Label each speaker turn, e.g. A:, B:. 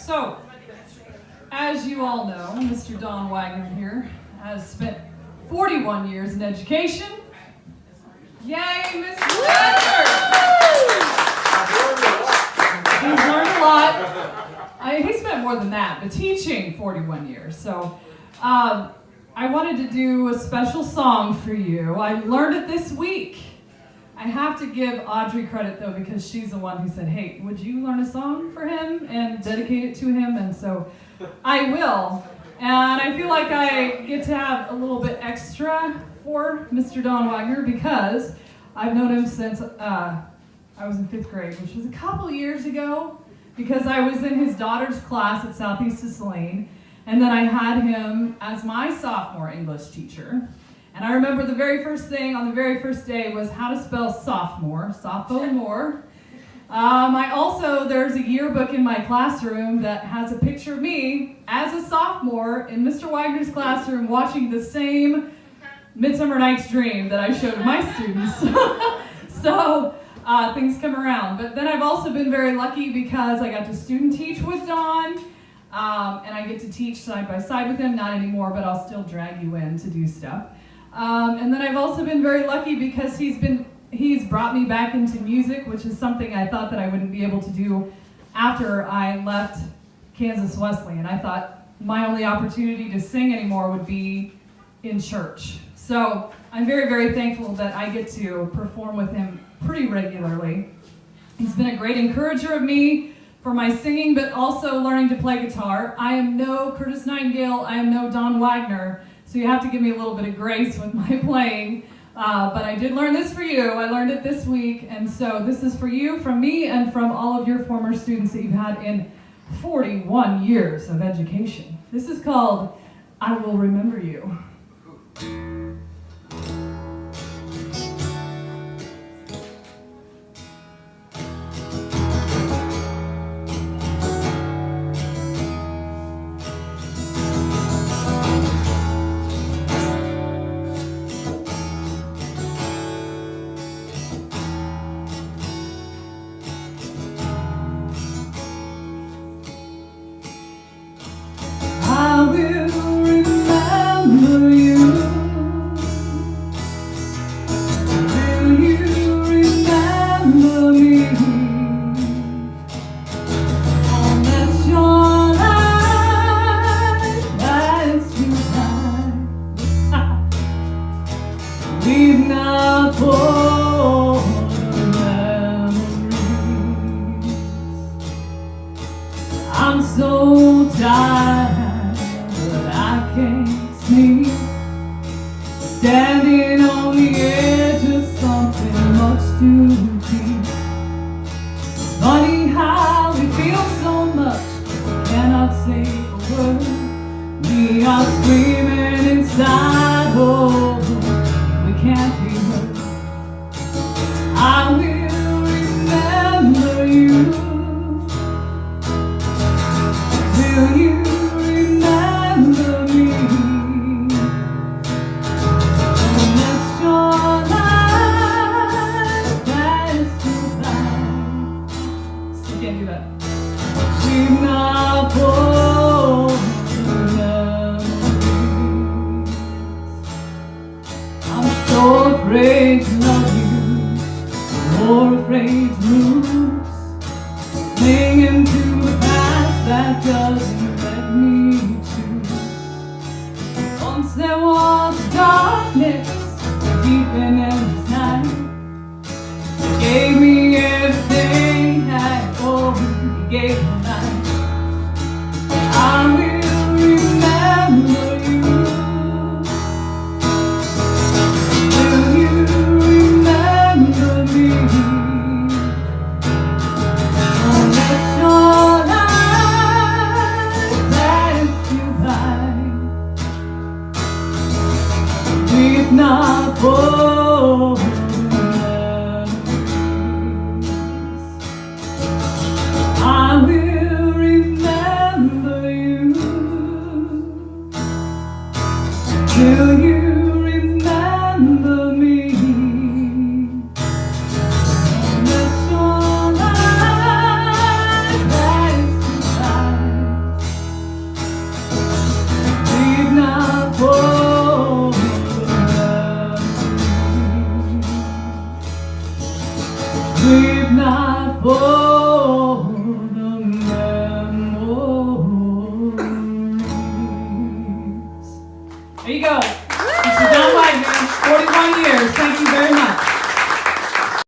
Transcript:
A: So, as you all know, Mr. Don Wagner here has spent 41 years in education. Yay, Mr. Wagner! He's learned a lot. He spent more than that, but teaching 41 years. So, I wanted to do a special song for you. I learned it this week. I have to give Audrey credit, though, because she's the one who said, hey, would you learn a song for him and dedicate it to him? And so I will. And I feel like I get to have a little bit extra for Mr. Don Wagner because I've known him since I was in 5th grade, which was a couple years ago, because I was in his daughter's class at Southeast Saline. And then I had him as my sophomore English teacher. And I remember the very first thing on the very first day was how to spell sophomore, sophomore. There's a yearbook in my classroom that has a picture of me as a sophomore in Mr. Wagner's classroom watching the same Midsummer Night's Dream that I showed my students. So things come around. But then I've also been very lucky because I got to student teach with Don. And I get to teach side by side with him, not anymore, but I'll still drag you in to do stuff. And then I've also been very lucky because he's brought me back into music, which is something I thought that I wouldn't be able to do after I left Kansas Wesleyan. I thought my only opportunity to sing anymore would be in church. So I'm very, very thankful that I get to perform with him pretty regularly. He's been a great encourager of me for my singing, but also learning to play guitar. I am no Curtis Nightingale, I am no Don Wagner, so you have to give me a little bit of grace with my playing. But I did learn this for you. I learned it this week, and so this is for you, from me, and from all of your former students that you've had in 41 years of education. This is called I Will Remember You.
B: I'm so tired, but I can't sleep. Standing on the edge of something much too deep. Funny how we feel so much, but cannot say a word. We are screaming inside, oh, we can't be heard. I will remember you. Will you remember me? And that's your life that's goodbye.
A: Still can't do that.
B: We've not both memories. I'm so afraid to love you, more afraid to lose, clinging to the past that doesn't let me choose. Once there was darkness deep in this night. You gave me everything you had, oh, you gave me life. I will remember you. Will you remember me? Not for